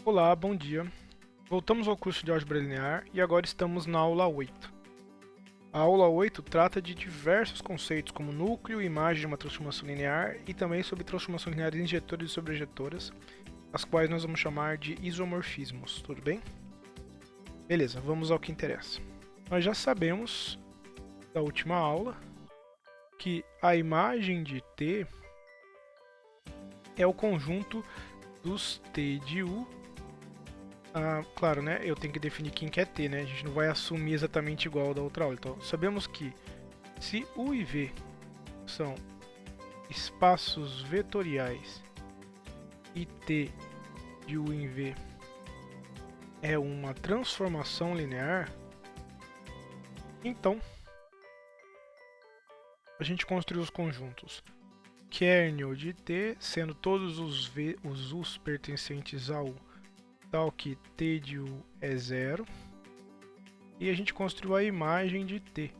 Olá, bom dia. Voltamos ao curso de Álgebra Linear e agora estamos na aula 8. A aula 8 trata de diversos conceitos como núcleo e imagem de uma transformação linear e também sobre transformações lineares injetoras e sobrejetoras, as quais nós vamos chamar de isomorfismos, tudo bem? Beleza, vamos ao que interessa. Nós já sabemos da última aula que a imagem de T é o conjunto dos T de U. Claro, né? Eu tenho que definir quem quer T, né? A gente não vai assumir exatamente igual da outra aula. Então, sabemos que se U e V são espaços vetoriais e T de U em V é uma transformação linear, então a gente construiu os conjuntos kernel de T, sendo todos os U's pertencentes a U, tal que T de U é 0. E a gente construiu a imagem de T.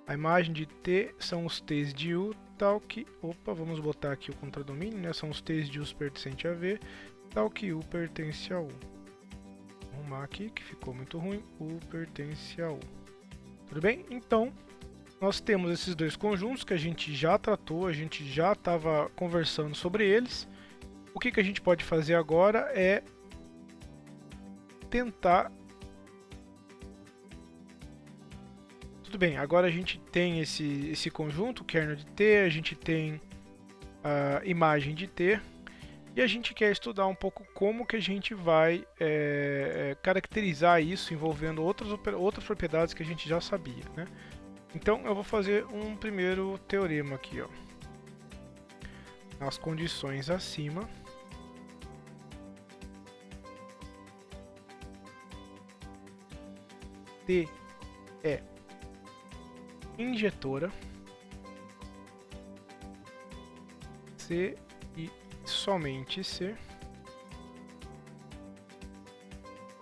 A imagem de T são os T's de U, tal que... vamos botar aqui o contradomínio, né? São os T's de U pertencentes a V, tal que U pertence a U. Vou arrumar aqui, que ficou muito ruim. U pertence a U. Tudo bem? Então, nós temos esses dois conjuntos que a gente já tratou, a gente já estava conversando sobre eles. O que a gente pode fazer agora é tentar... Tudo bem, agora a gente tem esse conjunto, kernel de T, a gente tem a imagem de T, e a gente quer estudar um pouco como que a gente vai caracterizar isso envolvendo outras propriedades que a gente já sabia, né? Então eu vou fazer um primeiro teorema aqui, ó. Nas condições acima, T é injetora, se e somente se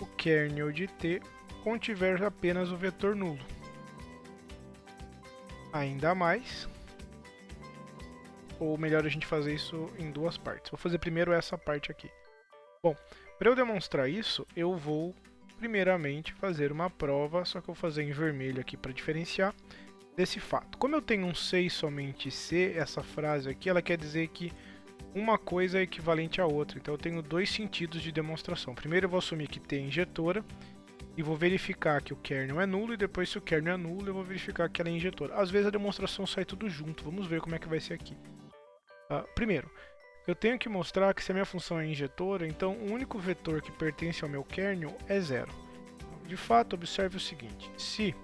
o kernel de T contiver apenas o vetor nulo. Ainda mais, ou melhor a gente fazer isso em duas partes. Vou fazer primeiro essa parte aqui. Bom, para eu demonstrar isso, eu vou primeiramente fazer uma prova, só que eu vou fazer em vermelho aqui para diferenciar desse fato. Como eu tenho um C e somente C, essa frase aqui, ela quer dizer que uma coisa é equivalente à outra. Então eu tenho dois sentidos de demonstração. Primeiro eu vou assumir que T é injetora e vou verificar que o kernel é nulo, e depois, se o kernel é nulo, eu vou verificar que ela é injetora. Às vezes a demonstração sai tudo junto, vamos ver como é que vai ser aqui. Primeiro, eu tenho que mostrar que se a minha função é injetora, então o único vetor que pertence ao meu kernel é 0. De fato, observe o seguinte: se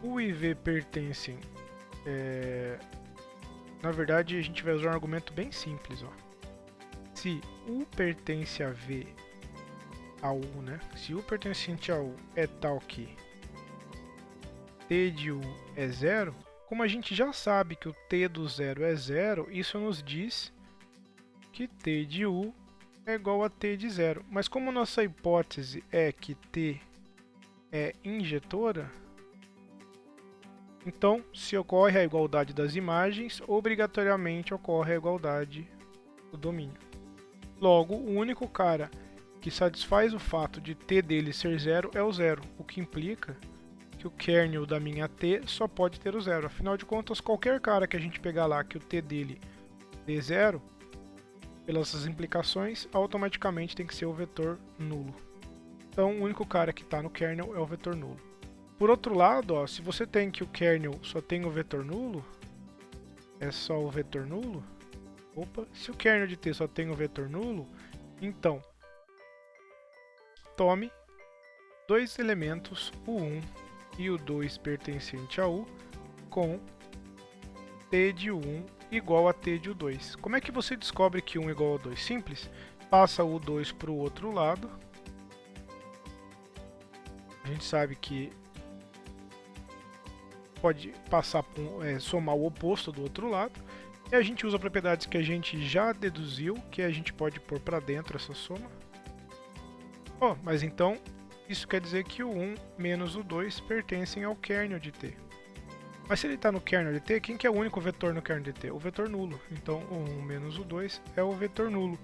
U e V pertencem... na verdade, a gente vai usar um argumento bem simples, ó. Se U pertence a V, a U, né? Se U pertencente a U é tal que T de U é 0, como a gente já sabe que o T do 0 é 0, isso nos diz que T de U é igual a T de 0. Mas como nossa hipótese é que T é injetora, então, se ocorre a igualdade das imagens, obrigatoriamente ocorre a igualdade do domínio. Logo, o único cara que satisfaz o fato de T dele ser 0 é o 0, o que implica que o kernel da minha T só pode ter o 0. Afinal de contas, qualquer cara que a gente pegar lá que o T dele dê 0, pelas implicações, automaticamente tem que ser o vetor nulo. Então, o único cara que está no kernel é o vetor nulo. Por outro lado, ó, se você tem que o kernel só tem o vetor nulo, é só o vetor nulo. Se o kernel de T só tem o vetor nulo, então tome dois elementos, o 1 e o 2 pertencente a U, com T de 1 igual a T de U2. Como é que você descobre que 1 é igual a 2? Simples. Passa o 2 para o outro lado. A gente sabe que pode passar somar o oposto do outro lado. E a gente usa propriedades que a gente já deduziu, que a gente pode pôr para dentro essa soma. Mas então, isso quer dizer que o 1 menos o 2 pertencem ao kernel de T. Mas se ele está no kernel de T, quem que é o único vetor no kernel de T? O vetor nulo. Então, o 1 menos o 2 é o vetor nulo.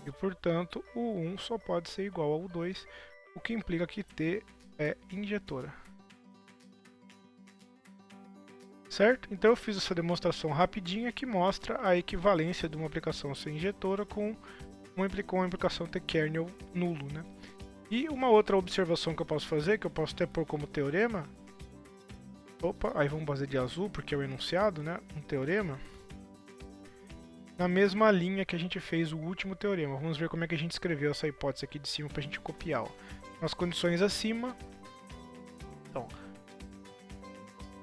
E, portanto, o 1 só pode ser igual ao 2, o que implica que T é injetora. Certo? Então eu fiz essa demonstração rapidinha que mostra a equivalência de uma aplicação ser injetora com uma aplicação ter kernel nulo, né? E uma outra observação que eu posso fazer, que eu posso até pôr como teorema. Opa, aí vamos fazer de azul porque é o enunciado, né? Um teorema. Na mesma linha que a gente fez o último teorema. Vamos ver como é que a gente escreveu essa hipótese aqui de cima para a gente copiar. Ó. Nas condições acima. Então,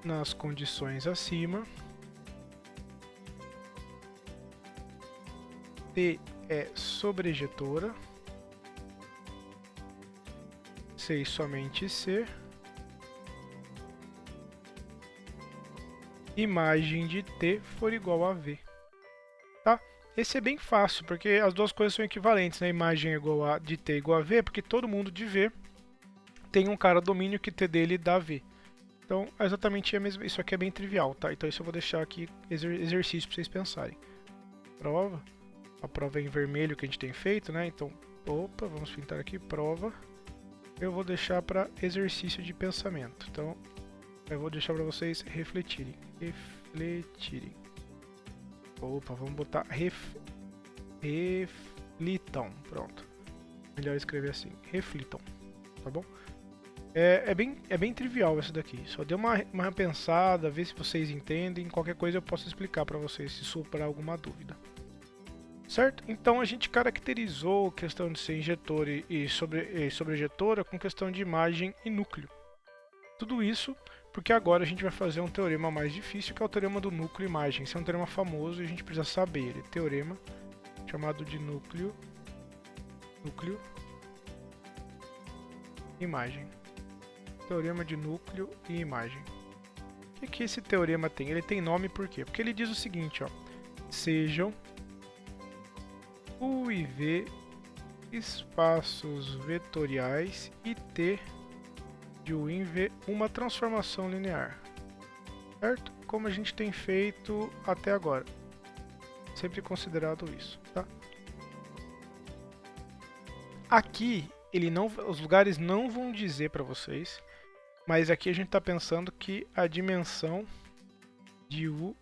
nas condições acima, T é sobrejetora, C e somente C, imagem de T for igual a V. Tá? Esse é bem fácil, porque as duas coisas são equivalentes, né? Imagem de T igual a V, porque todo mundo de V tem um cara domínio que T dele dá V. Então, é exatamente a mesma. Isso aqui é bem trivial, tá? Então, isso eu vou deixar aqui exercício para vocês pensarem. Prova. A prova é em vermelho que a gente tem feito, né? Então, opa, vamos pintar aqui, prova. Eu vou deixar para exercício de pensamento. Então, eu vou deixar para vocês refletirem. Refletirem. Opa, vamos botar reflitam. Pronto. Melhor escrever assim. Reflitam. Tá bom? É bem trivial essa daqui. Só dê uma pensada, ver se vocês entendem. Qualquer coisa eu posso explicar para vocês se sobrar alguma dúvida. Certo? Então a gente caracterizou a questão de ser injetor e sobrejetora com questão de imagem e núcleo. Tudo isso porque agora a gente vai fazer um teorema mais difícil, que é o teorema do núcleo e imagem. Esse é um teorema famoso e a gente precisa saber ele. Teorema chamado de núcleo, imagem. Teorema de núcleo e imagem. O que esse teorema tem? Ele tem nome por quê? Porque ele diz o seguinte, ó. Sejam U e V espaços vetoriais e T de U em V uma transformação linear. Certo? Como a gente tem feito até agora. Sempre considerado isso, tá? Aqui, os lugares não vão dizer para vocês, mas aqui a gente está pensando que a dimensão de U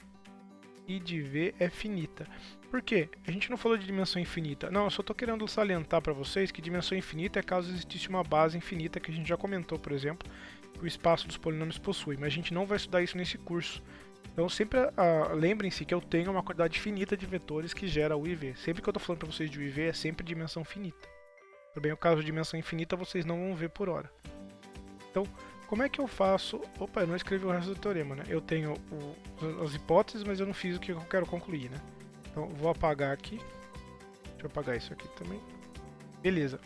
e de V é finita. Por quê? A gente não falou de dimensão infinita. Não, eu só estou querendo salientar para vocês que dimensão infinita é caso existisse uma base infinita, que a gente já comentou, por exemplo, que o espaço dos polinômios possui, mas a gente não vai estudar isso nesse curso. Então sempre lembrem-se que eu tenho uma quantidade finita de vetores que gera U e V. Sempre que eu estou falando para vocês de U e V é sempre dimensão finita. Também o caso de dimensão infinita vocês não vão ver por hora. Então, como é que eu faço... Opa, eu não escrevi o resto do teorema, né? Eu tenho as hipóteses, mas eu não fiz o que eu quero concluir, né? Então, vou apagar aqui. Deixa eu apagar isso aqui também. Beleza.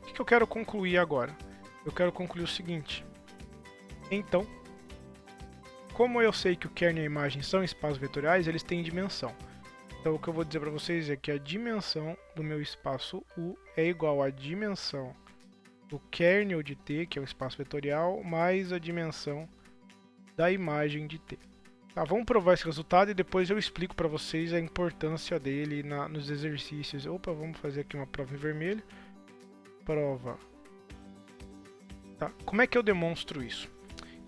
O que eu quero concluir agora? Eu quero concluir o seguinte. Então, como eu sei que o kernel e a imagem são espaços vetoriais, eles têm dimensão. Então, o que eu vou dizer para vocês é que a dimensão do meu espaço U é igual à dimensão do kernel de T, que é o espaço vetorial, mais a dimensão da imagem de T. Tá, vamos provar esse resultado e depois eu explico para vocês a importância dele nos exercícios. Opa, vamos fazer aqui uma prova em vermelho. Prova. Tá, como é que eu demonstro isso?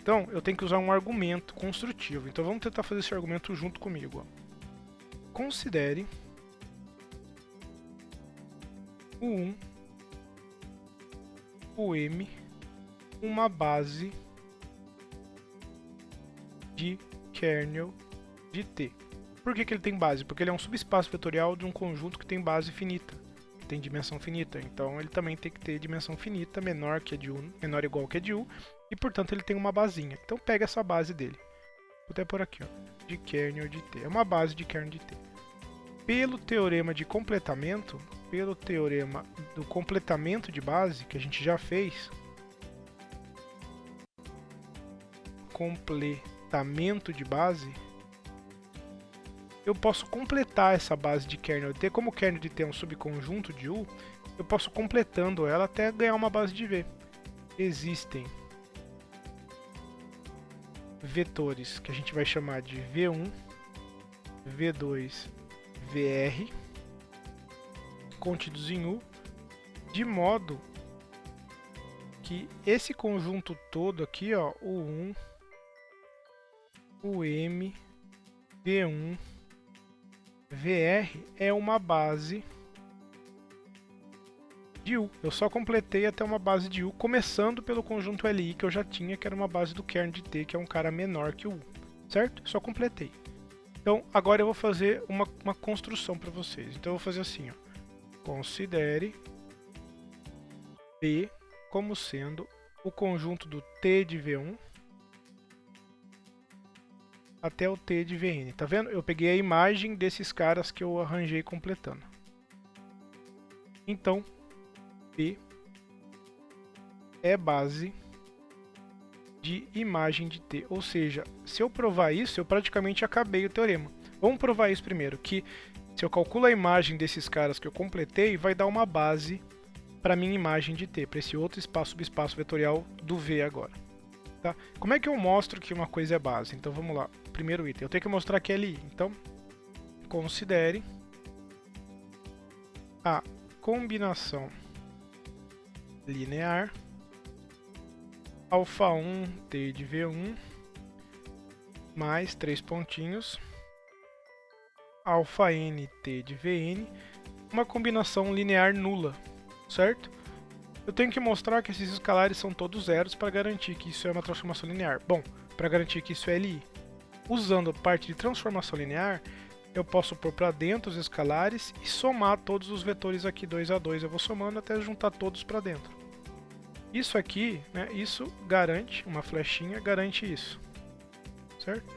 Então, eu tenho que usar um argumento construtivo. Então, vamos tentar fazer esse argumento junto comigo. Ó. Considere o 1, o M, uma base de kernel de T. Por que ele tem base? Porque ele é um subespaço vetorial de um conjunto que tem base finita, que tem dimensão finita. Então ele também tem que ter dimensão finita, menor que a de U, menor ou igual que a de U, e portanto ele tem uma basinha. Então pega essa base dele. Vou até por aqui, ó, de kernel de T. É uma base de kernel de T. Pelo teorema de completamento, pelo teorema do completamento de base, que a gente já fez, completamento de base, eu posso completar essa base de kernel de T. Como o kernel de T é um subconjunto de U, eu posso completando ela até ganhar uma base de V. Existem vetores que a gente vai chamar de V1, V2, VR, contidos em U, de modo que esse conjunto todo aqui, ó, U1, UM, V1, VR é uma base de U. Eu só completei até uma base de U, começando pelo conjunto LI que eu já tinha, que era uma base do kernel de T, que é um cara menor que o U, certo? Só completei. Então, agora eu vou fazer uma construção para vocês. Então, eu vou fazer assim, ó. Considere P como sendo o conjunto do T de V1 até o T de Vn. Tá vendo? Eu peguei a imagem desses caras que eu arranjei completando. Então, P é base de imagem de T. Ou seja, se eu provar isso, eu praticamente acabei o teorema. Vamos provar isso primeiro, que se eu calculo a imagem desses caras que eu completei, vai dar uma base para minha imagem de T, para esse outro espaço subespaço vetorial do V agora. Tá? Como é que eu mostro que uma coisa é base? Então vamos lá, primeiro item, eu tenho que mostrar que é LI. Então, considere a combinação linear alfa 1 T de V1 mais 3 pontinhos alfa n T de Vn, uma combinação linear nula, certo? Eu tenho que mostrar que esses escalares são todos zeros para garantir que isso é uma transformação linear. Bom, para garantir que isso é LI. Usando a parte de transformação linear, eu posso pôr para dentro os escalares e somar todos os vetores aqui 2 a 2. Eu vou somando até juntar todos para dentro. Isso aqui, né, isso garante, uma flechinha garante isso, certo?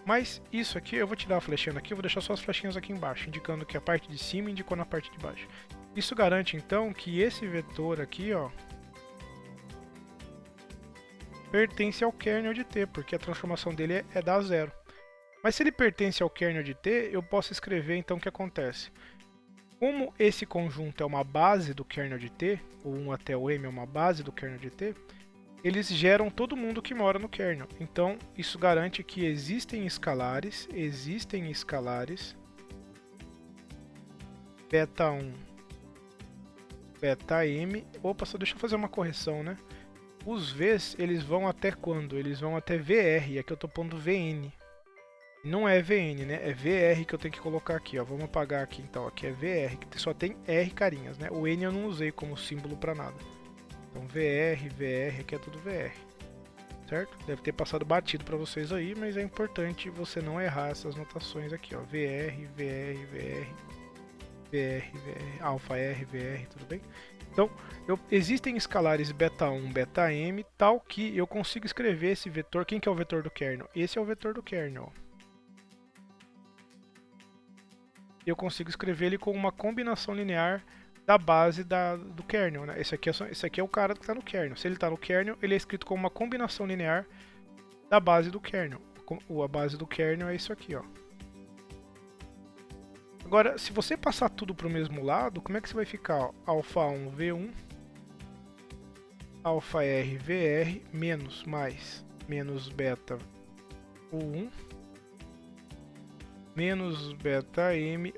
Mas isso aqui, eu vou tirar a flechinha daqui, eu vou deixar só as flechinhas aqui embaixo, indicando que a parte de cima indicou na parte de baixo. Isso garante, então, que esse vetor aqui, ó, pertence ao kernel de T, porque a transformação dele é dar zero. Mas se ele pertence ao kernel de T, eu posso escrever, então, o que acontece. Como esse conjunto é uma base do kernel de T, o 1 até o M é uma base do kernel de T, eles geram todo mundo que mora no kernel. Então, isso garante que existem escalares beta 1, beta m. Opa, só deixa eu fazer uma correção, né? Os V's, eles vão até quando? Eles vão até VR, aqui eu tô pondo Vn. Não é Vn, né? É VR que eu tenho que colocar aqui, ó. Vamos apagar aqui então, aqui é VR, que só tem R carinhas, né? O N eu não usei como símbolo para nada. Então VR, aqui é tudo VR. Certo? Deve ter passado batido para vocês aí, mas é importante você não errar essas notações aqui, ó. VR, alfa R, VR, tudo bem? Então, existem escalares beta 1, beta m, tal que eu consigo escrever esse vetor. Quem que é o vetor do kernel? Esse é o vetor do kernel. Eu consigo escrever ele com uma combinação linear da base do kernel, né? Esse aqui é o cara que está no kernel. Se ele está no kernel, ele é escrito como uma combinação linear da base do kernel. A base do kernel é isso aqui, ó. Agora, se você passar tudo para o mesmo lado, como é que você vai ficar? Ó? Alfa 1 V1, alfa R VR, menos beta U1, menos beta M,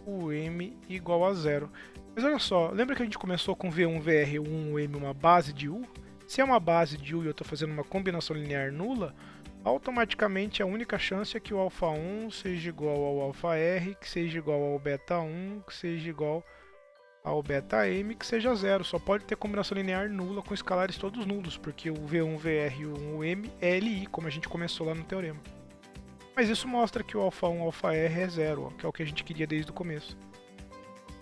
UM igual a zero. Mas olha só, lembra que a gente começou com V1, VR, U1, M, uma base de U? Se é uma base de U e eu estou fazendo uma combinação linear nula, automaticamente a única chance é que o alfa 1 seja igual ao alfa R, que seja igual ao beta 1, que seja igual ao beta M, que seja zero. Só pode ter combinação linear nula com escalares todos nulos, porque o V1, VR e o 1, M é LI, como a gente começou lá no teorema. Mas isso mostra que o alfa 1, alfa R é zero, ó, que é o que a gente queria desde o começo.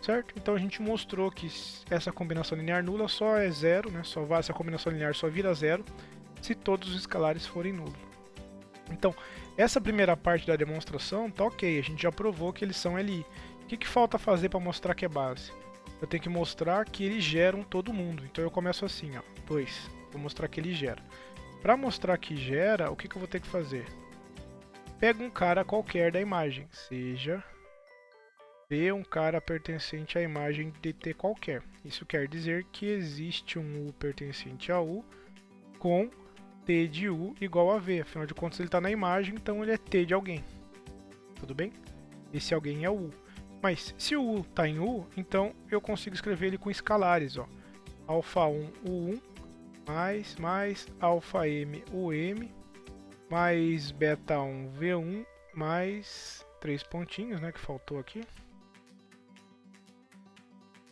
Certo? Então a gente mostrou que essa combinação linear nula só é zero, né? Essa combinação linear só vira zero se todos os escalares forem nulos. Então, essa primeira parte da demonstração tá ok, a gente já provou que eles são LI. O que falta fazer para mostrar que é base? Eu tenho que mostrar que eles geram todo mundo. Então eu começo assim, ó, 2. Vou mostrar que ele gera. Para mostrar que gera, o que eu vou ter que fazer? Pega um cara qualquer da imagem, seja V um cara pertencente à imagem de T qualquer. Isso quer dizer que existe um U pertencente a U com T de U igual a V. Afinal de contas ele está na imagem, então ele é T de alguém. Tudo bem? Esse alguém é o U. Mas se o U está em U, então eu consigo escrever ele com escalares, ó. Alfa 1 U1 mais alfa M UM mais beta 1 V1 mais 3 pontinhos, né, que faltou aqui,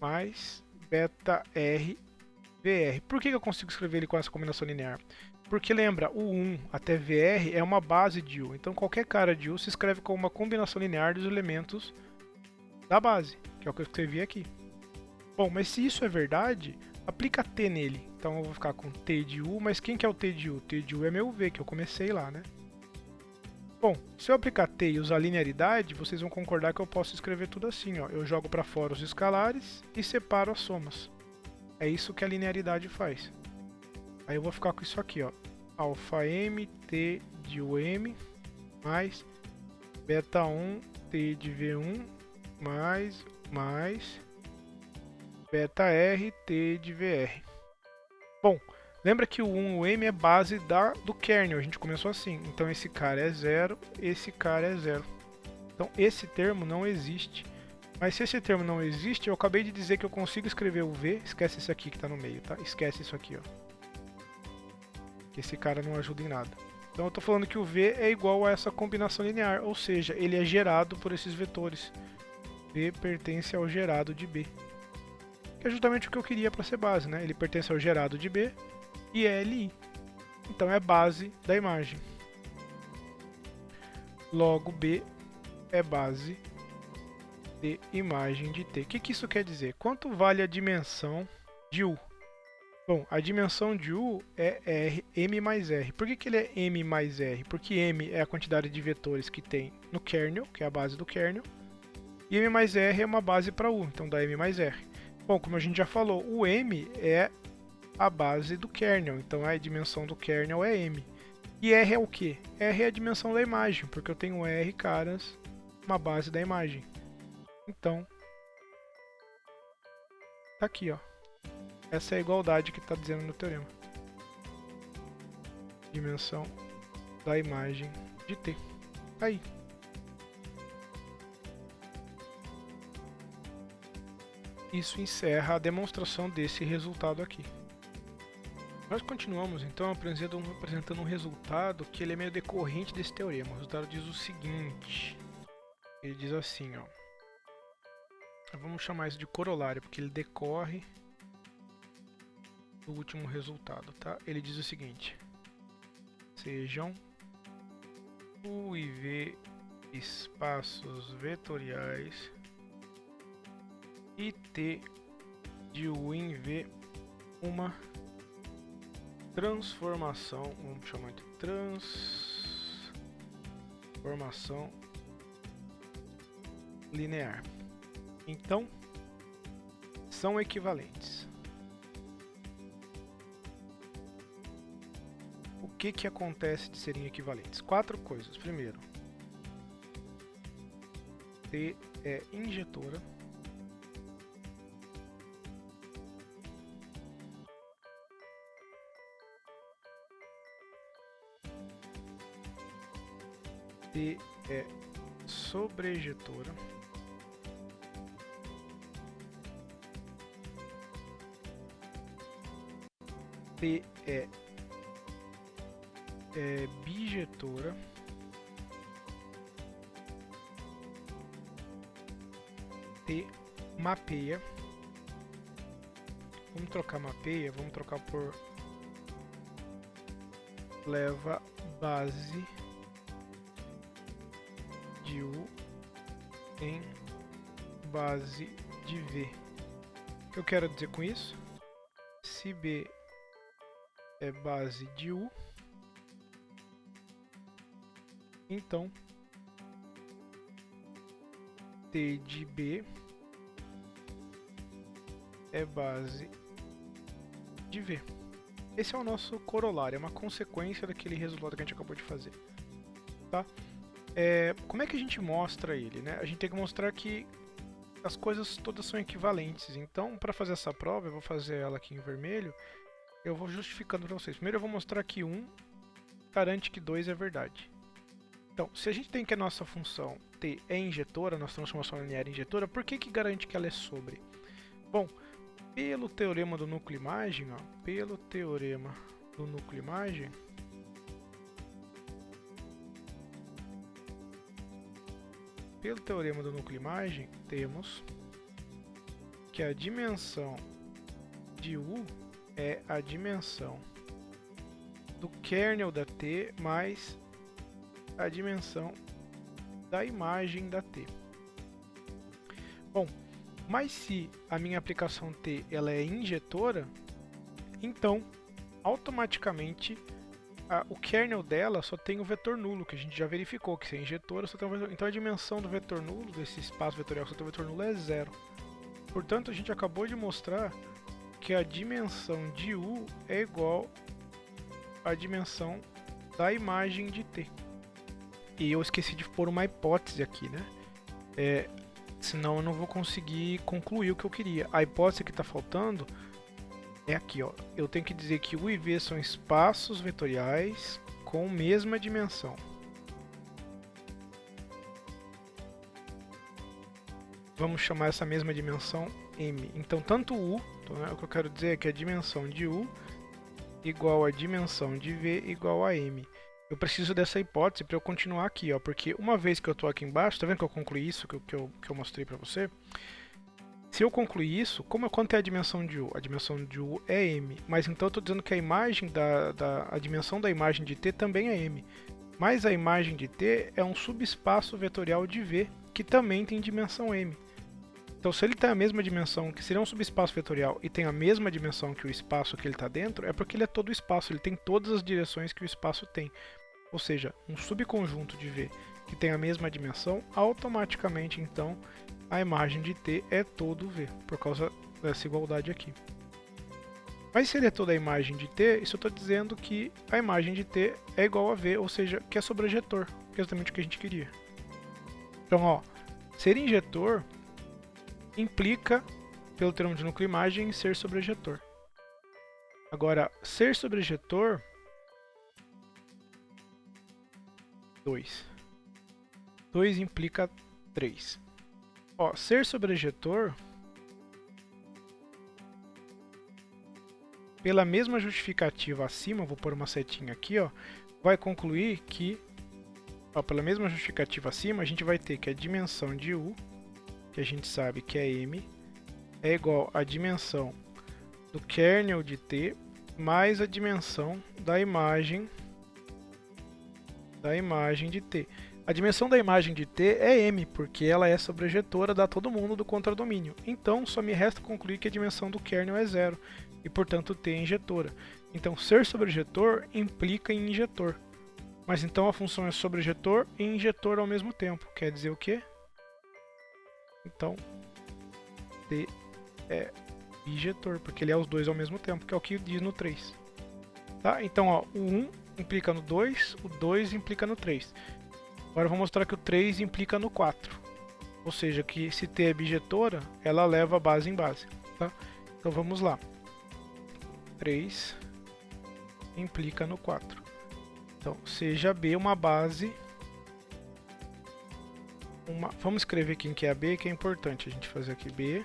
mais beta R VR. Por que eu consigo escrever ele com essa combinação linear? Porque lembra, o 1 até VR é uma base de U, então qualquer cara de U se escreve como uma combinação linear dos elementos da base, que é o que eu escrevi aqui. Bom, mas se isso é verdade, aplica T nele. Então eu vou ficar com T de U, mas quem que é o T de U? T de U é meu V, que eu comecei lá, né? Bom, se eu aplicar T e usar linearidade, vocês vão concordar que eu posso escrever tudo assim, ó. Eu jogo para fora os escalares e separo as somas. É isso que a linearidade faz. Aí eu vou ficar com isso aqui, ó. Alfa M, T de UM, mais beta 1, T de V1, mais beta R, T de VR. Bom, lembra que o 1 o M é base do kernel, a gente começou assim. Então esse cara é 0, esse cara é 0. Então esse termo não existe. Mas se esse termo não existe, eu acabei de dizer que eu consigo escrever o V, esquece isso aqui que está no meio, tá? Esquece isso aqui, ó. Que esse cara não ajuda em nada. Então eu estou falando que o V é igual a essa combinação linear, ou seja, ele é gerado por esses vetores. V pertence ao gerado de B. Que é justamente o que eu queria para ser base, né? Ele pertence ao gerado de B e é LI. Então é base da imagem. Logo B é base de imagem de T. O que isso quer dizer? Quanto vale a dimensão de U? Bom, a dimensão de U é R, M mais R. Por que ele é M mais R? Porque M é a quantidade de vetores que tem no kernel, que é a base do kernel, e M mais R é uma base para U, então dá M mais R. Bom, como a gente já falou, o M é a base do kernel, então a dimensão do kernel é M. E R é o que? R é a dimensão da imagem, porque eu tenho R caras, uma base da imagem. Então, tá aqui, ó. Essa é a igualdade que está dizendo no teorema. Dimensão da imagem de T. Aí. Isso encerra a demonstração desse resultado aqui. Nós continuamos então apresentando um resultado que ele é meio decorrente desse teorema. O resultado diz o seguinte. Ele diz assim, ó. Vamos chamar isso de corolário, porque ele decorre do último resultado, tá? Ele diz o seguinte. Sejam U e V espaços vetoriais e T de U em V uma transformação, vamos chamar de transformação linear. Então, são equivalentes. O que acontece de serem equivalentes? 4 coisas. Primeiro, T é injetora. T é sobrejetora. T é bijetora. T mapeia. Vamos trocar mapeia, vamos trocar por leva base de U em base de V. O que eu quero dizer com isso? Se B é base de U, então T de B é base de V. Esse é o nosso corolário, é uma consequência daquele resultado que a gente acabou de fazer. Tá? Como é que a gente mostra ele, né? A gente tem que mostrar que as coisas todas são equivalentes. Então, para fazer essa prova, eu vou fazer ela aqui em vermelho. Eu vou justificando para vocês. Primeiro eu vou mostrar que 1 garante que 2 é verdade. Então, se a gente tem que a nossa função T é injetora, nossa transformação linear é injetora, por que garante que ela é sobre? Bom, pelo teorema do núcleo-imagem, temos que a dimensão de U é a dimensão do kernel da T mais a dimensão da imagem da T. Bom, mas se a minha aplicação T ela é injetora, então automaticamente o kernel dela só tem o vetor nulo, que a gente já verificou que se é injetora só tem um vetor. Então a dimensão do vetor nulo, desse espaço vetorial que só tem o vetor nulo, é 0. Portanto, a gente acabou de mostrar que a dimensão de U é igual à dimensão da imagem de T. E eu esqueci de pôr uma hipótese aqui, né? Senão eu não vou conseguir concluir o que eu queria. A hipótese que está faltando é aqui, ó. Eu tenho que dizer que U e V são espaços vetoriais com mesma dimensão. Vamos chamar essa mesma dimensão M. Então, tanto U, então, né, o que eu quero dizer é que a dimensão de U igual a dimensão de V igual a M. Eu preciso dessa hipótese para eu continuar aqui, ó, porque uma vez que eu estou aqui embaixo, tá vendo que eu concluí isso que eu mostrei para você? Se eu concluir isso, quanto é a dimensão de U? A dimensão de U é M, mas então eu estou dizendo que a imagem a dimensão da imagem de T também é M. Mas a imagem de T é um subespaço vetorial de V, que também tem dimensão M. Então, se ele tem a mesma dimensão, que seria um subespaço vetorial, e tem a mesma dimensão que o espaço que ele está dentro, é porque ele é todo o espaço, ele tem todas as direções que o espaço tem. Ou seja, um subconjunto de V que tem a mesma dimensão, automaticamente, então, a imagem de T é todo V, por causa dessa igualdade aqui. Mas se ele é toda a imagem de T, isso eu estou dizendo que a imagem de T é igual a V, ou seja, que é sobrejetor, que é exatamente o que a gente queria. Então, ó, ser injetor implica, pelo termo de núcleo-imagem, ser sobrejetor. Agora, ser sobrejetor, 2. 2 implica 3. Ó, ser sobrejetor, pela mesma justificativa acima, vou pôr uma setinha aqui, ó, vai concluir que, ó, pela mesma justificativa acima, a gente vai ter que a dimensão de U, que a gente sabe que é M, é igual à dimensão do kernel de T mais a dimensão da imagem de T. A dimensão da imagem de T é M, porque ela é sobrejetora, dá todo mundo do contradomínio. Então, só me resta concluir que a dimensão do kernel é 0, e portanto T é injetora. Então, ser sobrejetor implica em injetor. Mas então a função é sobrejetor e injetor ao mesmo tempo. Quer dizer o quê? Então, T é bijetor, porque ele é os dois ao mesmo tempo, que é o que diz no 3. Tá? Então, ó, o 1 implica no 2, o 2 implica no 3. Agora eu vou mostrar que o 3 implica no 4. Ou seja, que se T é bijetora, ela leva base em base. Tá? Então vamos lá. 3 implica no 4. Então, seja B uma base... Vamos escrever quem que é a B, que é importante a gente fazer aqui. B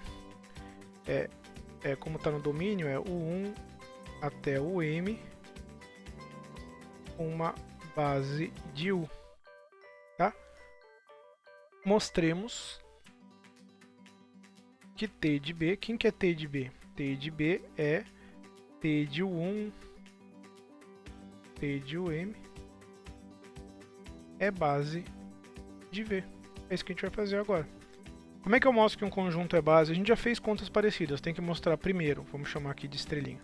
como está no domínio, é o 1 até o M, uma base de U. Tá? Mostremos que T de B, quem que é T de B? T de B é T de U1, T de UM, é base de V. É isso que a gente vai fazer agora. Como é que eu mostro que um conjunto é base? A gente já fez contas parecidas, tem que mostrar primeiro, vamos chamar aqui de estrelinha.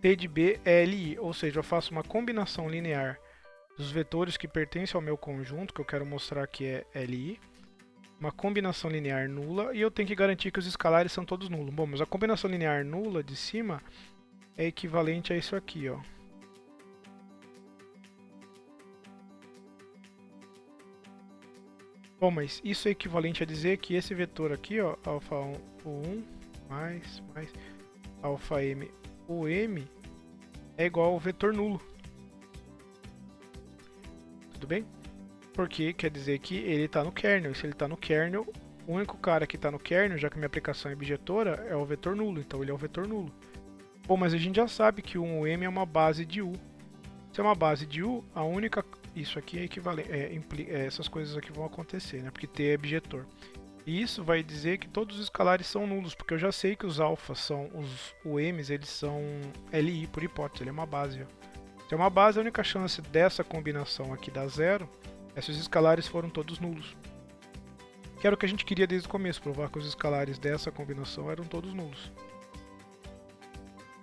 T de B é LI, ou seja, eu faço uma combinação linear dos vetores que pertencem ao meu conjunto, que eu quero mostrar que é LI, uma combinação linear nula, e eu tenho que garantir que os escalares são todos nulos. Bom, mas a combinação linear nula de cima é equivalente a isso aqui, ó. Bom, mas isso é equivalente a dizer que esse vetor aqui, ó, alfa 1, U1 mais alfa m, UM, é igual ao vetor nulo. Tudo bem? porque quer dizer que ele está no kernel. E se ele está no kernel, o único cara que está no kernel, já que minha aplicação é bijetora, é o vetor nulo. Então ele é o vetor nulo. Bom, mas a gente já sabe que o M é uma base de U. Se é uma base de U, a única... Isso aqui é equivalente... essas coisas aqui vão acontecer, né? Porque T é bijetor. E isso vai dizer que todos os escalares são nulos, porque eu já sei que os alfas são... Os UMs, eles são LI, por hipótese. Ele é uma base, ó. Se é uma base, a única chance dessa combinação aqui dar zero é se os escalares foram todos nulos. Que era o que a gente queria desde o começo, provar que os escalares dessa combinação eram todos nulos.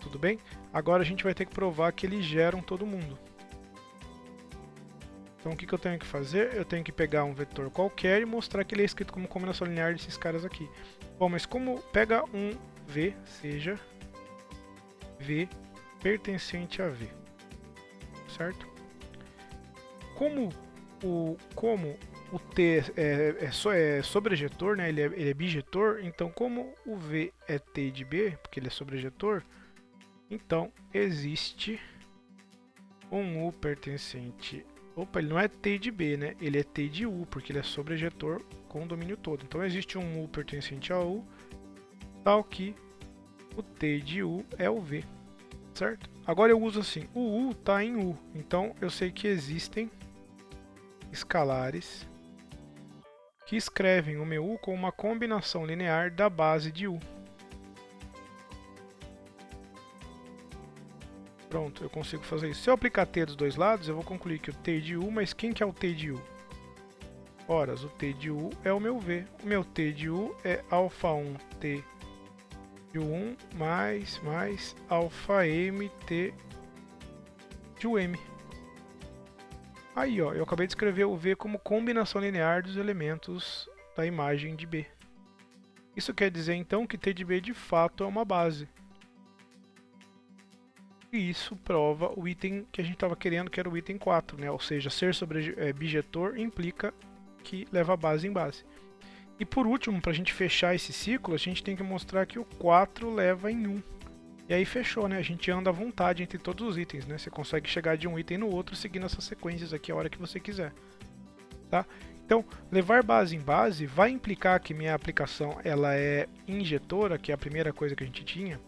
Tudo bem? Agora a gente vai ter que provar que eles geram todo mundo. Então o que eu tenho que fazer? Eu tenho que pegar um vetor qualquer e mostrar que ele é escrito como combinação linear desses caras aqui. Bom, mas como pega um V, seja V pertencente a V. Certo? Como o T é sobrejetor, né? Ele é bijetor, então como o V é T de B, porque ele é sobrejetor, então existe um U pertencente... Opa, ele não é T de B, né? Ele é T de U, porque ele é sobrejetor com o domínio todo. Então existe um U pertencente a U, tal que o T de U é o V, certo? Agora eu uso assim, o U está em U, então eu sei que existem escalares que escrevem o meu U com uma combinação linear da base de U. Pronto, eu consigo fazer isso. Se eu aplicar T dos dois lados, eu vou concluir que o T de U, mas quem que é o T de U? Ora, o T de U é o meu V. O meu T de U é alfa 1 T de U1 mais alfa M T de UM. Aí, ó, eu acabei de escrever o V como combinação linear dos elementos da imagem de B. Isso quer dizer, então, que T de B de fato é uma base. E isso prova o item que a gente estava querendo, que era o item 4, né? Ou seja, ser bijetor implica que leva a base em base. E por último, para a gente fechar esse ciclo, a gente tem que mostrar que o 4 leva em 1. E aí fechou, né? A gente anda à vontade entre todos os itens, né? Você consegue chegar de um item no outro seguindo essas sequências aqui a hora que você quiser. Tá? Então, levar base em base vai implicar que minha aplicação ela é injetora, que é a primeira coisa que a gente tinha.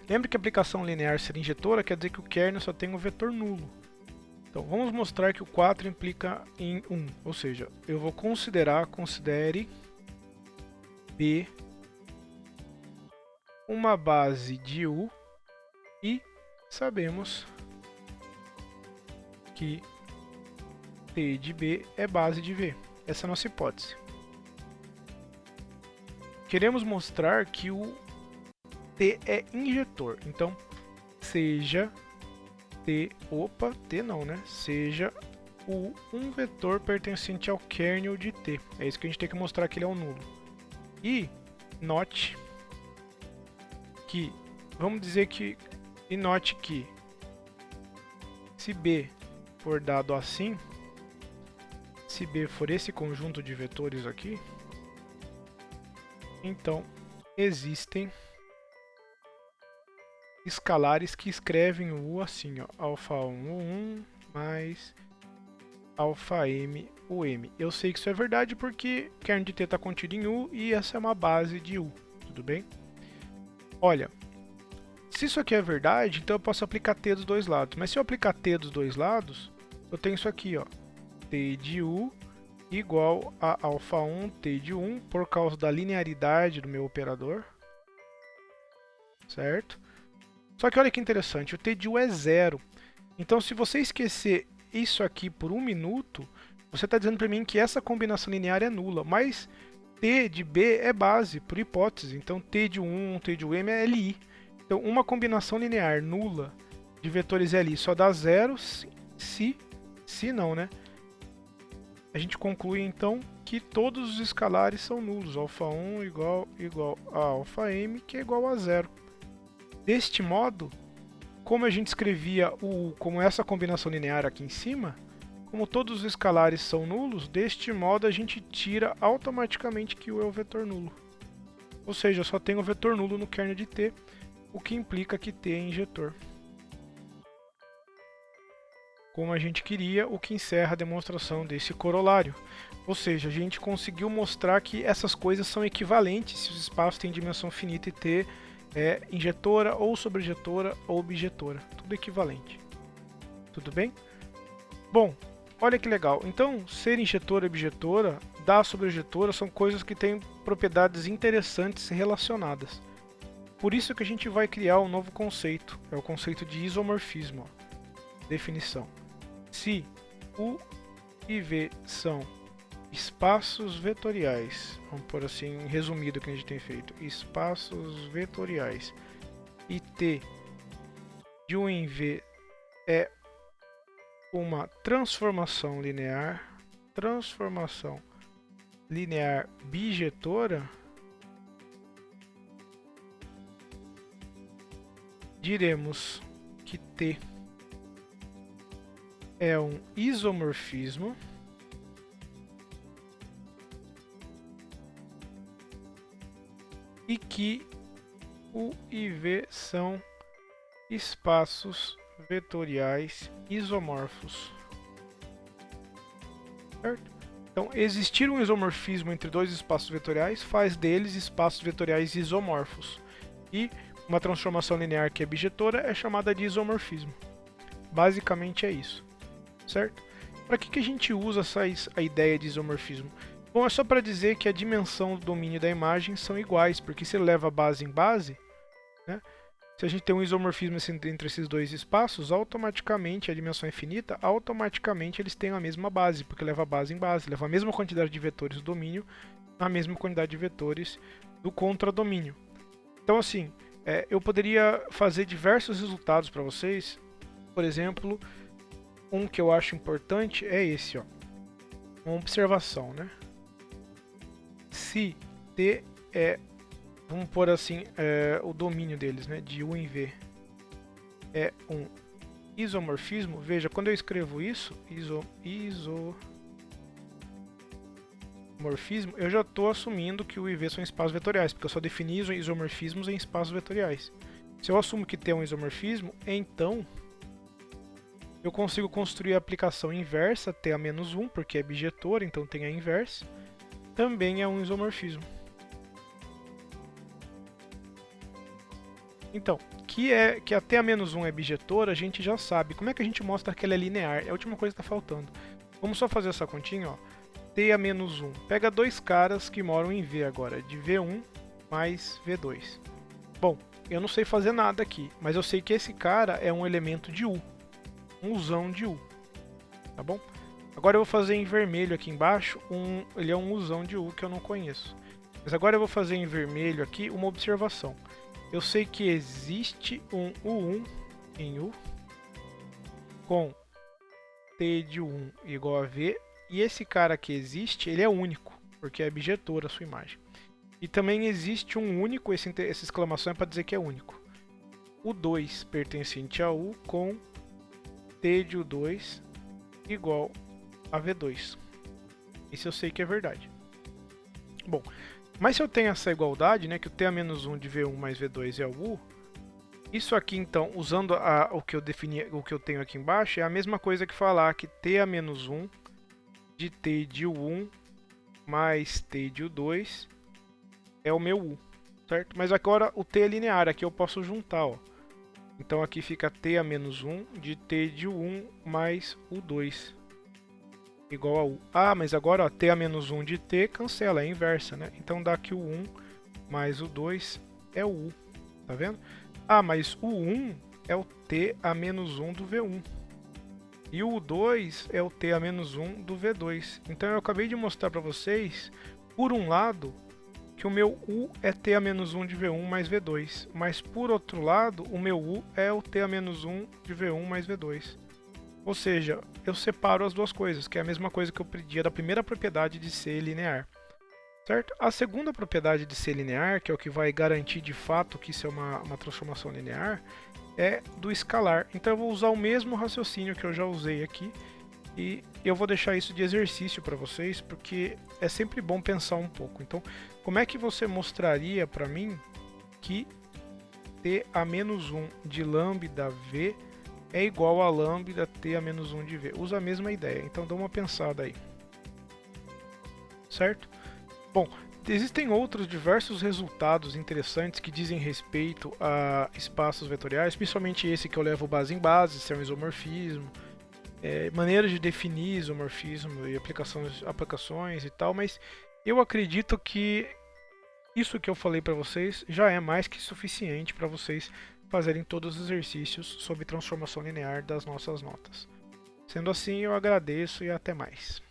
Lembre que a aplicação linear ser injetora quer dizer que o kernel só tem um vetor nulo. Então vamos mostrar que o 4 implica em 1, ou seja, eu vou considere B uma base de U e sabemos que T de B é base de V. Essa é a nossa hipótese. Queremos mostrar que o T é injetor, então seja T, T não, né? Seja um vetor pertencente ao kernel de T. É isso que a gente tem que mostrar que ele é um nulo. E note que, vamos dizer que, e note que se B for dado assim, se B for esse conjunto de vetores aqui, então existem escalares que escrevem o U assim, ó, alfa 1 U1 mais alfa M UM. Eu sei que isso é verdade porque o kernel de T está contido em U e essa é uma base de U, tudo bem? Olha, se isso aqui é verdade, então eu posso aplicar T dos dois lados, mas se eu aplicar T dos dois lados, eu tenho isso aqui, ó, T de U igual a alfa 1 T de 1 por causa da linearidade do meu operador, certo? Só que olha que interessante, o T de U é zero. Então se você esquecer isso aqui por um minuto, você está dizendo para mim que essa combinação linear é nula. Mas T de B é base, por hipótese. Então T de 1, T de M é LI. Então uma combinação linear nula de vetores LI só dá zero se não, né? A gente conclui então que todos os escalares são nulos. Alfa 1 igual a alfa M, que é igual a zero. Deste modo, como a gente escrevia como essa combinação linear aqui em cima, como todos os escalares são nulos, deste modo a gente tira automaticamente que U é o vetor nulo. Ou seja, eu só tenho o vetor nulo no kernel de T, o que implica que T é injetor. como a gente queria, o que encerra a demonstração desse corolário. Ou seja, a gente conseguiu mostrar que essas coisas são equivalentes se o espaço tem dimensão finita e T é injetora ou sobrejetora ou objetora. Tudo equivalente. Tudo bem? Bom, olha que legal. Então, ser injetora e objetora da sobrejetora são coisas que têm propriedades interessantes relacionadas. Por isso que a gente vai criar um novo conceito. É o conceito de isomorfismo. Definição. Se U e V são espaços vetoriais, vamos pôr assim, resumido o que a gente tem feito, espaços vetoriais, e T de U em V é uma transformação linear bijetora, diremos que T é um isomorfismo e que U e V são espaços vetoriais isomorfos. Certo? Então, existir um isomorfismo entre dois espaços vetoriais faz deles espaços vetoriais isomorfos. E uma transformação linear que é bijetora é chamada de isomorfismo. Basicamente é isso. Certo? Para que a gente usa a ideia de isomorfismo? Bom, é só para dizer que a dimensão do domínio da imagem são iguais, porque se leva base em base, né? Se a gente tem um isomorfismo entre esses dois espaços, automaticamente, a dimensão é infinita, automaticamente eles têm a mesma base, porque leva base em base, leva a mesma quantidade de vetores do domínio, a mesma quantidade de vetores do contradomínio. Então assim, eu poderia fazer diversos resultados para vocês. Por exemplo, um que eu acho importante é esse, ó. Uma observação, né? Se T é, vamos pôr assim, o domínio deles, né, de U em V, é um isomorfismo, veja, quando eu escrevo isso, isomorfismo, eu já estou assumindo que U e V são espaços vetoriais, porque eu só defini isomorfismos em espaços vetoriais. Se eu assumo que T é um isomorfismo, então eu consigo construir a aplicação inversa, T a menos 1, porque é bijetora, então tem a inversa, também é um isomorfismo. Então, que a T a menos 1 é bijetora, a gente já sabe. Como é que a gente mostra que ela é linear? É a última coisa que está faltando. Vamos só fazer essa continha, ó. T a menos 1. Pega dois caras que moram em V agora, de V1 mais V2. Bom, eu não sei fazer nada aqui, mas eu sei que esse cara é um elemento de U. Um Uzão de U. Tá bom? Agora eu vou fazer em vermelho aqui embaixo, ele é um Uzão de U que eu não conheço. Mas agora eu vou fazer em vermelho aqui uma observação. Eu sei que existe um U1 em U com T de U1 igual a V, e esse cara que existe, ele é único, porque é bijetor a sua imagem. E também existe um único, essa exclamação é para dizer que é único. U2 pertencente a U com T de U2 igual a V2. Isso eu sei que é verdade. Bom, mas se eu tenho essa igualdade, né, que o T a menos 1 de V1 mais V2 é o U, isso aqui então, usando o que eu defini, o que eu tenho aqui embaixo, é a mesma coisa que falar que T a menos 1 de T de U1 mais T de U2 é o meu U, certo? Mas agora o T é linear, aqui eu posso juntar, ó. Então aqui fica T a menos 1 de T de U1 mais U2 igual a U. Ah, mas agora ó, T a menos 1 de T cancela, é a inversa, né? Então dá que o 1 mais o 2 é o U, tá vendo? Ah, mas o 1 é o T a menos 1 do V1. E o 2 é o T a menos 1 do V2. Então eu acabei de mostrar para vocês, por um lado, que o meu U é T a menos 1 de V1 mais V2. Mas por outro lado, o meu U é o T a menos 1 de V1 mais V2. Ou seja, eu separo as duas coisas, que é a mesma coisa que eu pedia da primeira propriedade de ser linear. Certo? A segunda propriedade de ser linear, que é o que vai garantir de fato que isso é uma transformação linear, é do escalar. Então eu vou usar o mesmo raciocínio que eu já usei aqui e eu vou deixar isso de exercício para vocês, porque é sempre bom pensar um pouco. Então, como é que você mostraria para mim que T a menos 1 de lambda V é igual a lambda t a menos 1 de v. Usa a mesma ideia, então dá uma pensada aí. Certo? Bom, existem outros diversos resultados interessantes que dizem respeito a espaços vetoriais, principalmente esse que eu levo base em base, se é um isomorfismo, maneiras de definir isomorfismo e aplicações e tal, mas eu acredito que isso que eu falei para vocês já é mais que suficiente para vocês fazerem todos os exercícios sobre transformação linear das nossas notas. Sendo assim, eu agradeço e até mais.